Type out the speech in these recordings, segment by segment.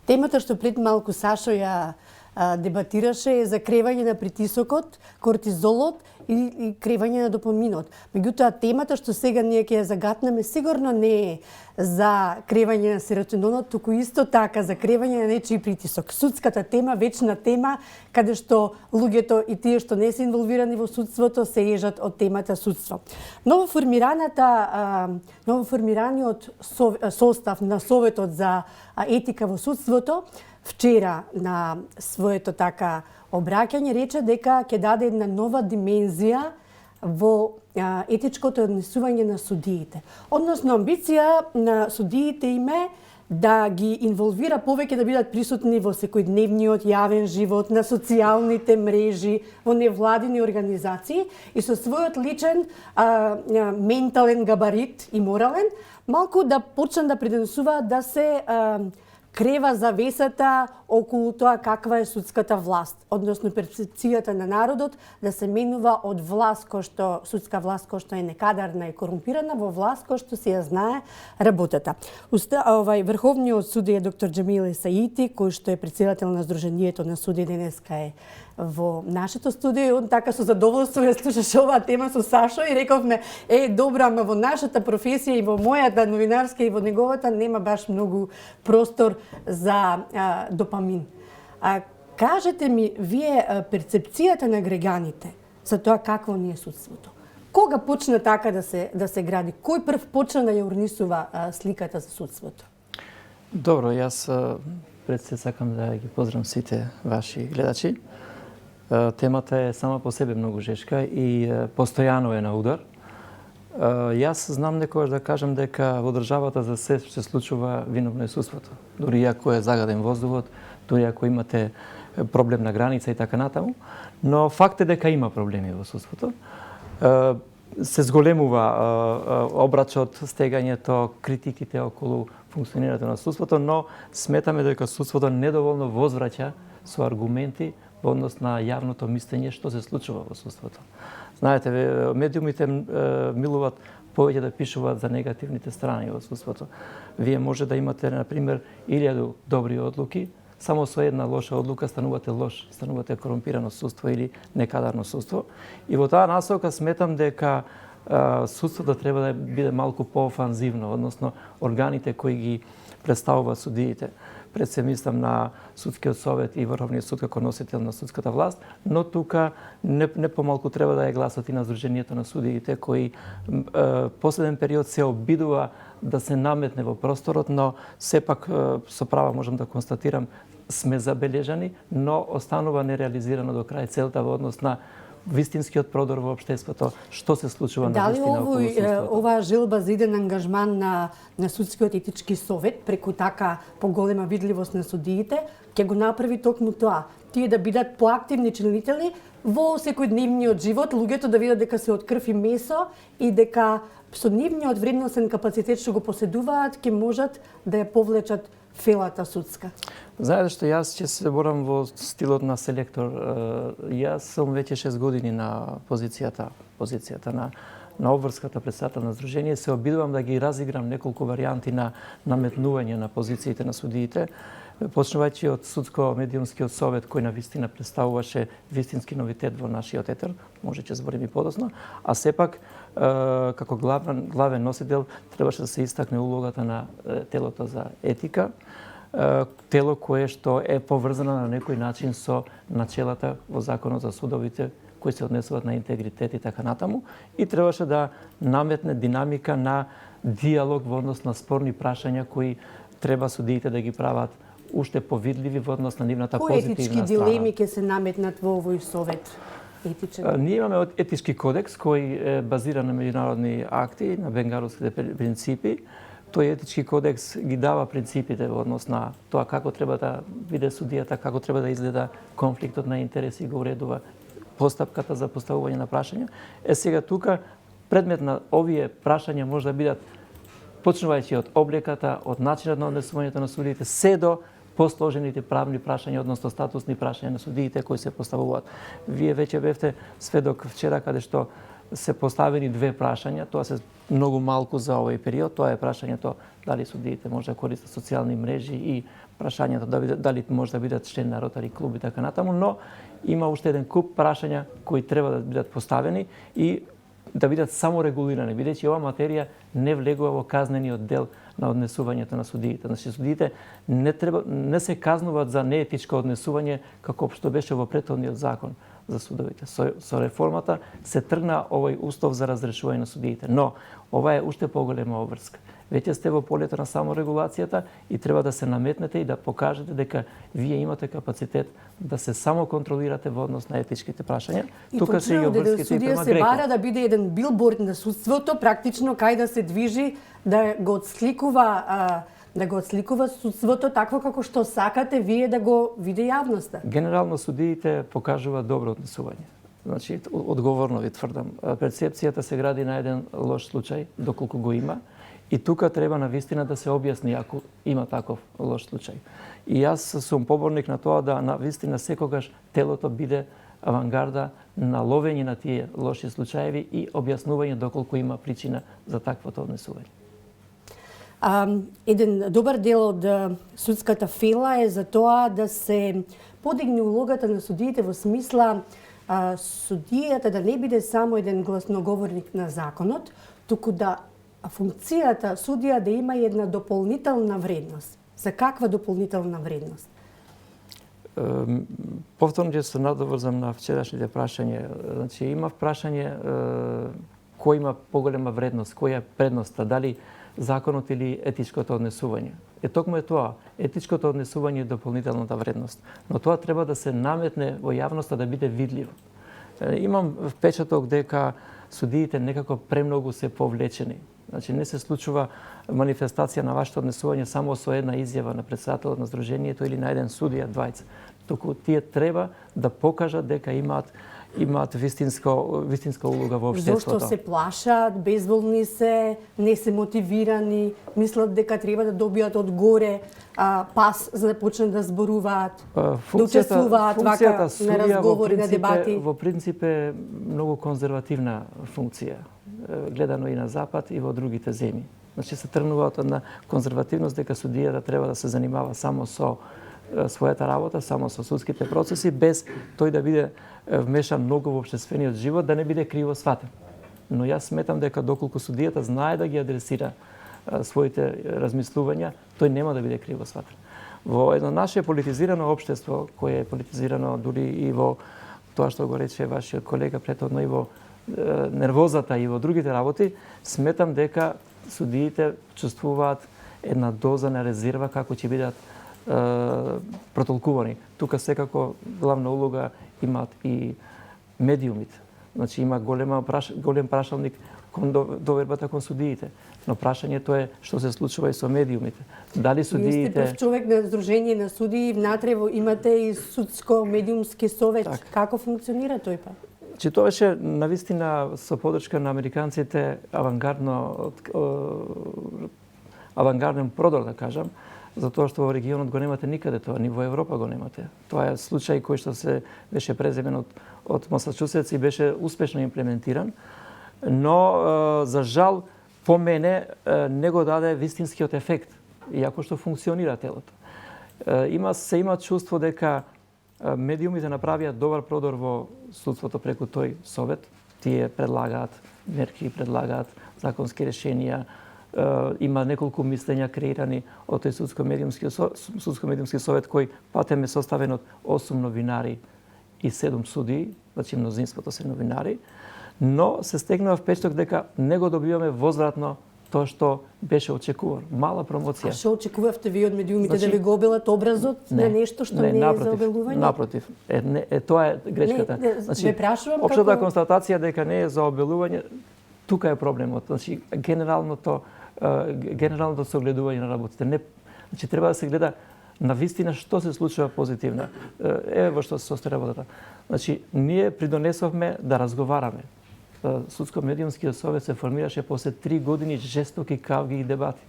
Темата што пред малку Сашо ја дебатираше е за кревање на притисокот, кортизолот и кревање на допаминот. Меѓутоа, темата што сега ние ќе ја загатнеме сигурно не е за кревање на серотонинот, туку исто така за кревање на нечии притисок. Судската тема, вечна тема, каде што луѓето и тие што не се инволвирани во судството се ежат од темата судство. Новоформираниот состав на Советот за етика во судството вчера на своето така обраќање рече дека ќе даде една нова димензија во етичкото однесување на судиите. Односно, амбиција на судиите им е да ги инволвира повеќе да бидат присутни во секојдневниот јавен живот, на социјалните мрежи, во невладини организации и со својот личен ментален габарит и морален, малку да почнат да придонесуваат да се крева завесата околу тоа каква е судската власт, односно перцепцијата на народот да се менува од власт судска власт која што е некадарна и корумпирана во власт која што се ја знае работата. Врховниот судија доктор Џемил Есаити, кој што е претседател на Сдруженијето на суди денеска е во нашето студио и он така со задоволство ја слушаше оваа тема со Сашо и рековме добро, ама во нашата професија и во мојата новинарска и во неговата нема баш многу простор за допамин. Кажете ми, вие перцепцијата на граѓаните за тоа какво ни е судството. Кога почна така да се гради? Кој прв почна да ја урнисува сликата за судството? Добро, јас пред се сакам да ги поздравам сите ваши гледачи. Темата е сама по себе многу жешка и постојано е на удар. Јас знам некогаш да кажам дека во државата за се се случува виновно е судството. Дури ако е загаден воздухот, дури ако имате проблем на граница и така натаму, но факт е дека има проблеми во судството. Се зголемува обрачот, стегањето, критиките околу функционирањето на судството, но сметаме дека судството недоволно возвраќа со аргументи во однос на јавното мислење што се случува во судството. Знаете, медиумите милуваат повеќе да пишуваат за негативните страни во судството. Вие може да имате, например, 1000 добри одлуки, само со една лоша одлука станувате корумпирано судство или некадарно судство. И во таа насока сметам дека судството треба да биде малку поофанзивно, односно органите кои ги представуваат судиите. Пред се мислам на Судскиот совет и Врховниот суд како носител на судската власт, но тука не помалку треба да е гласот и на Сдруженијето на судиите, кои последен период се обидува да се наметне во просторот, но сепак со права можам да констатирам сме забележани, но останува нереализирано до крај целта во однос на вистинскиот продор во општеството, што се случува на вистина околу судството. Дали оваа желба за иден ангажман на Судскиот етички совет преку така поголема видливост на судиите ќе го направи токму тоа? Тие да бидат поактивни членители во секојдневниот живот, луѓето да видат дека се од крв и месо и дека со нивниот вредносен капацитет што го поседуваат ќе можат да ја повлечат фелата судска. Знаете што јас ќе се борам во стилот на селектор. Јас сум веќе 6 години на позицијата на обврската председател на Сдружение. Се обидувам да ги разиграм неколку варијанти на наметнување на позициите на судиите, почнувајќи од судско-медиумскиот совет кој на вистина представуваше вистински новитет во нашиот етер, може ќе зборим и подоцна, а сепак како главен носител требаше да се истакне улогата на телото за етика, тело кое што е поврзано на некој начин со начелата во Законот за судовите кои се однесуваат на интегритет и така натаму, и требаше да наметне динамика на диалог во однос на спорни прашања кои треба судиите да ги прават уште повидливи во однос на нивната позитивна страна. Кои етички дилеми ќе се наметнат во овој совет? Ние имаме етички кодекс кој е базиран на меѓународни акти, на бенгалските принципи. Тој етички кодекс ги дава принципите во однос на тоа како треба да биде судијата, како треба да изгледа конфликтот на интереси, го уредува постапката за поставување на прашања. Сега тука предмет на овие прашања може да бидат почнувајќи од облеката, од начинот на однесувањето на судиите, се до посложените правни прашања, односно статусни прашања на судиите кои се поставуваат. Вие веќе бевте сведок вчера каде што се поставени две прашања, тоа се многу малку за овој период, тоа е прашањето дали судиите може да користат социјални мрежи и прашањето дали може да бидат член на Ротари клуб и така натаму, но има уште еден куп прашања кои треба да бидат поставени и да бидат само регулирани, бидејќи ова материја не влегува во казнениот дел на однесувањето на судиите. Значи, судиите не се казнуваат за неетичко однесување како што беше во претходниот закон за судовите. Со реформата се тргна овој устав за разрешување на судиите, но ова е уште поголема обврска. Веќе сте во полето на саморегулацијата и треба да се наметнете и да покажете дека вие имате капацитет да се самоконтролирате во однос на етичките прашања. Тука се и обврските и према Греко. Судија се бара да биде еден билборд на судството, практично кај да се движи, да го отсликува судството такво како што сакате вие да го види јавноста. Генерално судиите покажуваат добро однесување. Значи, одговорно ви тврдам, перцепцијата се гради на еден лош случај, доколку го има. И тука треба навистина да се објасни ако има таков лош случај. И јас сум поборник на тоа да навистина секогаш телото биде авангарда на ловење на тие лоши случаеви и објаснување доколку има причина за таквото однесување. Еден добар дел од судската фела е за тоа да се подигне улогата на судиите во смисла судијата да не биде само еден гласноговорник на законот, туку да функцијата судија да има една дополнителна вредност. За каква дополнителна вредност? Повторно ќе се надоврзам на вчерашните прашање. Значи, имав прашање кој има поголема вредност, која е предноста, дали законот или етичкото однесување. Токму е тоа, етичкото однесување е дополнителната вредност. Но тоа треба да се наметне во јавноста да биде видливо. Имам впечаток дека судиите некако премногу се повлечени. Значи, не се случува манифестација на вашето однесување само со една изјава на председателот на Сдруженијето или на еден судија, двајца. Туку тие треба да покажат дека имаат вистинска улога во општеството. Зошто се плашат, безволни се, не се мотивирани, мислат дека треба да добијат од горе пас за да почнат да зборуваат, да учествуваат вака на разговори, на дебати. Во принцип е многу конзервативна функција, гледано и на Запад и во другите земји. Значи се тргнуваат на конзервативност дека судијата треба да се занимава само со својата работа, само со судските процеси, без тој да биде вмешан многу во општествениот живот, да не биде криво сватен. Но јас сметам дека доколку судијата знае да ги адресира своите размислувања, тој нема да биде криво сватен. Во едно наше политизирано општество, кое е политизирано дури и во тоа што го рече вашиот колега претhodно и во нервозата и во другите работи, сметам дека судиите чувствуваат една доза на резерва како ќе бидат протолкувани. Тука секако главна улога имаат и медиумите. Значи има голем прашалник кон довербата кон судиите. Но прашањето е што се случува и со медиумите. Дали судиите... Вие сте прв човек на Сдружение на судии, внатре имате и судско-медиумски совет. Так. Како функционира тој па? Че тоа беше навистина со подршка на американците авангарден продор, да кажам, затоа што во регионот го немате никаде тоа, ни во Европа го немате. Тоа е случај кој што се беше преземен од Масачусетс и беше успешно имплементиран, но за жал по мене не го даде вистинскиот ефект, иако што функционира телото. Има чувство дека медиумите направија добар продор во судството преку тој совет. Тие предлагаат мерки, предлагаат законски решенија, има неколку мислења креирани од тој судско-медиумски совет кој патем е составен од 8 новинари и 7 судии, значи мнозинството се новинари, но се стегнува впечаток дека не го добиваме возвратно тоа што беше очекувано. Мала промоција. А што очекувавте ви од медиумите, да ви го обелат образот на нешто што не е за обелување? Напротив. Тоа е грешката. Значи, општата констатација дека не е за обелување, тука е проблемот. Значи, генералното согледување на работите. Значи, треба да се гледа на вистина што се случува позитивно. Еве во што се состои работата. Значи, ние придонесовме да разговараме. Судско-медиумскиот совет се формираше после 3 години жестоки кавги и дебати.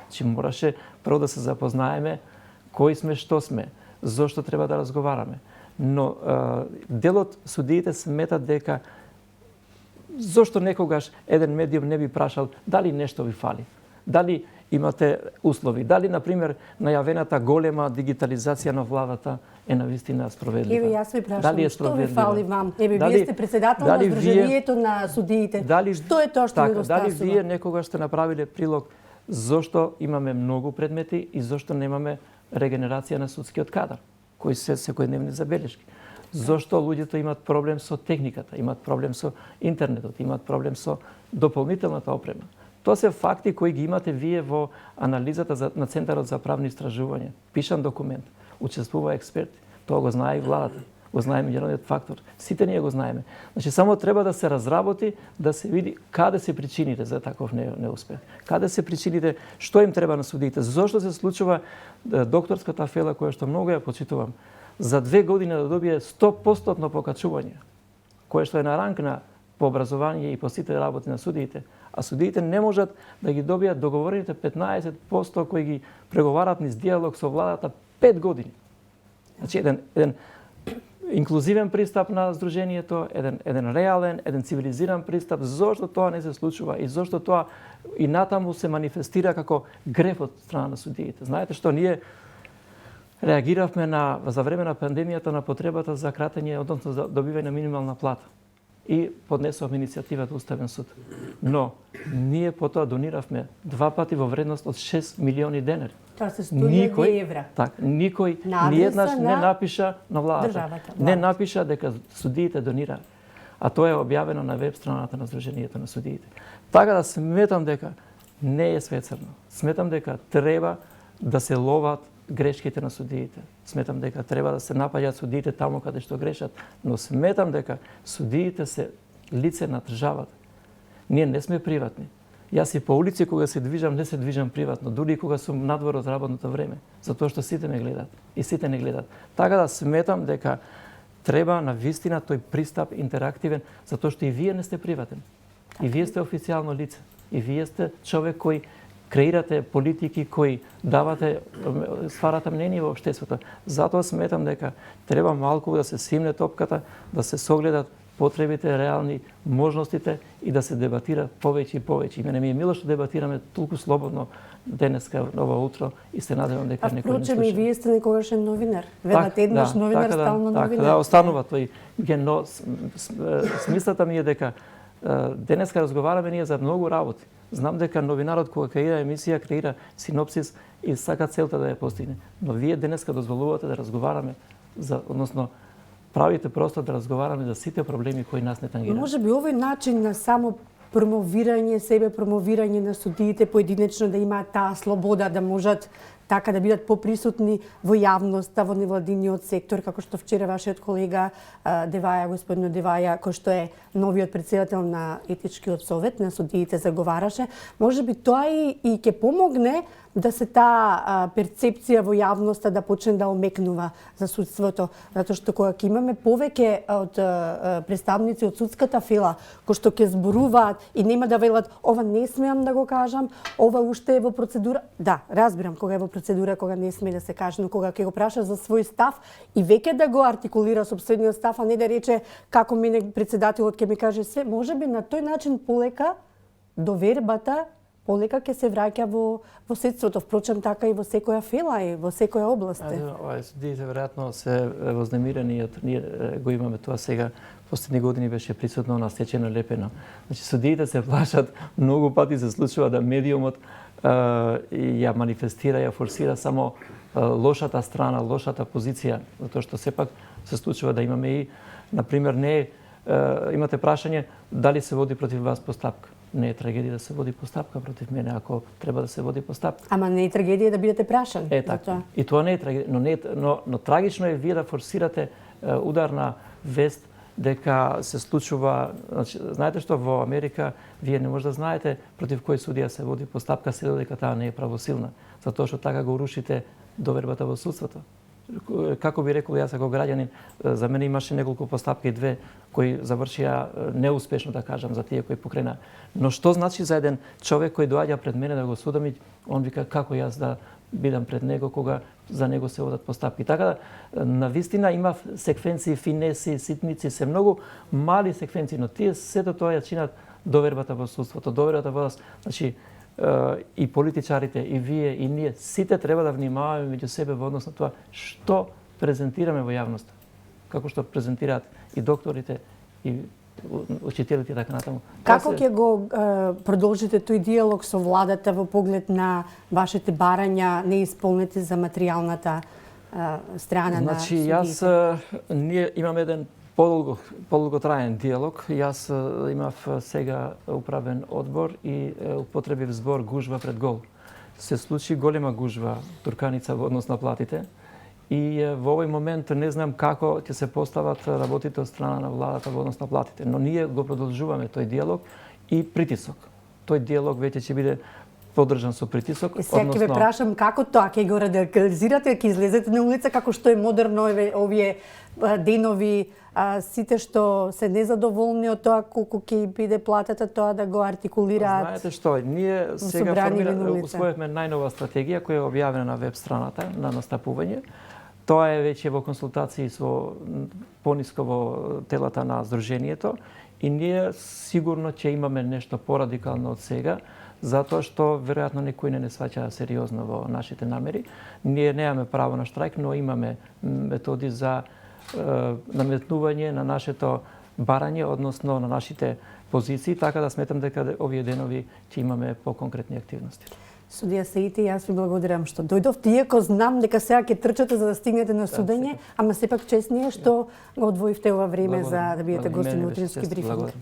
Значи, мораше прво да се запознаеме кои сме, што сме, зошто треба да разговараме. Но делот судиите сметат дека Зошто некогаш еден медиум не би прашал дали нешто ви фали? Дали имате услови? Дали, например, најавената голема дигитализација на владата е навистина справедлива? Еве, јас ви прашам, Дали е што ви справедлива? фали вам? Еве, Дали- вие сте председател на дали Сдруженијето на судиите. Што е тоа што така, недостасува? Дали вие некогаш сте направиле прилог зошто имаме многу предмети и зошто немаме регенерација на судскиот кадар, кои се секојдневни забелешки? Зошто луѓето имаат проблем со техниката, имаат проблем со интернетот, имаат проблем со дополнителната опрема? Тоа се факти кои ги имате вие во анализата на Центарот за правни истражувања. Пишан документ, учествува експерти. Тоа го знае и владата, го знае меѓународниот фактор. Сите ние го знаеме. Значи само треба да се разработи, да се види каде се причините за таков неуспех. Каде се причините, што им треба на судиите, зошто се случува докторската фела која што многу ја почитувам. За 2 години да добие 100% покачување, кое што е на ранг на по образование и по сите работи на судиите, а судиите не можат да ги добијат договорените 15% кои ги преговарат низ диалог со владата 5 години. Значи еден инклузивен пристап на Сдруженијето, еден реален, еден цивилизиран пристап, зошто тоа не се случува и зошто тоа и натаму се манифестира како греф од страна на судиите. Знаете што, ние реагиравме за време на пандемијата на потребата за кратење, односно за добивање на минимална плата. И поднесовме иницијативата Уставен суд. Но ние потоа дониравме 2 пати во вредност од 6 милиони денари. Тоа се 100.000 евра. Так, никој На ниеднаш адреса не на напиша на владата. државата, Не напиша дека судиите донираат. А тоа е објавено на веб страната на Сдруженијето на судиите. Така да сметам дека не е свецрно. Сметам дека треба да се ловат грешките на судиите. Сметам дека треба да се напаѓаат судиите таму каде што грешат, но сметам дека судиите се лице на државата. Ние не сме приватни. Јас и по улици кога се движам, не се движам приватно, дури и кога сум надвор од работното време, затоа што сите ме гледаат и сите не гледаат. Така да сметам дека треба на вистина тој пристап интерактивен, затоа што и вие не сте приватен. И вие сте официјално лице. И вие сте човек кој креирате политики кои стварате мнение во општеството. Затоа сметам дека треба малку да се симне топката, да се согледат потребите, реални можностите и да се дебатира повеќе и повеќе. Мене ми е мило што дебатираме толку слободно денеска, ова утро и се надевам дека некој не слуша. Впрочем, и вие сте некогашен новинар. Велате еднаш новинар, така стално новинар. Така да останува тој гено. Смислата ми е дека денеска разговараме ние за многу работи. Знам дека новинарот кога креира емисија, креира синопсис и сака целта да ја постигне. Но вие денеска дозволувате да разговараме односно правите простор да разговараме за сите проблеми кои нас не тангираат. Може би овој начин на само промовирање, себе промовирање на судиите поединечно да имаат таа слобода да можат така да бидат поприсутни во јавноста, во невладиниот сектор, како што вчера вашиот колега Деваја, господин Деваја, кој што е новиот претседател на етичкиот совет на судиите заговараше, може би тоа и ќе помогне да се таа перцепција во јавноста да почне да омекнува за судството, затоа што кога ќе имаме повеќе од представници од судската фила кои што ќе зборуваат и нема да велат ова не смеам да го кажам, ова уште е во процедура. Да, разбирам кога е во процедура, кога не сме да се каже, но кога ќе го праша за свој став и веќе да го артикулира сопствениот став, а не да рече како мене председателот ќе ми каже се, можеби на тој начин полека довербата полека ќе се враќа во следството, впрочем така и во секоја фила и во секоја област. Судиите веројатно се вознемирени, ние го имаме тоа сега. Последни години беше присутно на стечено лепено. Значи судиите се плашат, многу пати се случува да медиумот ја манифестира, ја форсира само лошата страна, лошата позиција, затоа што сепак се случува да имаме и, например, имате прашање дали се води против вас постапка. Не е трагедија да се води постапка против мене, ако треба да се води постапка. Ама не е трагедија да бидете прашани. Така. И тоа не е трагедија, но трагично е вие да форсирате ударна вест дека се случува, значи, знаете што во Америка вие не може да знаете против кој судија се води постапка се додека таа не е правосилна, затоа што така го рушите довербата во судството. Како би рекол јас ако граѓанин, за мене имаше неколку постапки, 2 кои завршија неуспешно, да кажам, за тие кои покрена. Но што значи за еден човек кој доаѓа пред мене да го судам, он вика како јас да бидам пред него кога за него се водат постапки. Така да, навистина има секвенции, финеси, ситници, се многу мали секвенции, но тие сето тоа ја чинат довербата во судството, довербата во вас. Значи, и политичарите, и вие, и ние, сите треба да внимаваме меѓу себе во однос на тоа што презентираме во јавноста. Како што презентираат и докторите, и учителите и така натаму. Како ќе го продолжите тој диалог со владата во поглед на вашите барања неисполнети за материјалната страна на Значи, ние имаме еден подолготраен диалог. Јас имав сега управен одбор и употребив збор гужва пред гол. Се случи голема гужва турканица во однос на платите. И во овој момент не знам како ќе се постават работите од страна на владата во однос на платите, но ние го продолжуваме тој диалог и притисок. Тој диалог веќе ќе биде поддржан со притисок. И сега ќе ве прашам како тоа ќе го радикализирате, ќе излезете на улица како што е модерно овие денови, сите што се незадоволни од тоа колку ќе биде платата, тоа да го артикулираат. Знаете што, ние сега усвоивме најнова стратегија која е објавена на веб страната на настапување. Тоа е веќе во консултации со пониско во телата на Сдруженијето и ние сигурно ќе имаме нешто порадикално од сега, затоа што веројатно некои не сваќа сериозно во нашите намери. Ние немаме право на штрајк, но имаме методи за наметнување на нашето барање, односно на нашите позиции, така да сметам дека овие денови ќе имаме поконкретни активности. Судија Саити, јас ви благодарам што дојдовте, иако знам дека сега ќе трчате за да стигнете на судење, ама сепак честни е што го одвоивте ова време за да бидете гостин на утрински брифинг.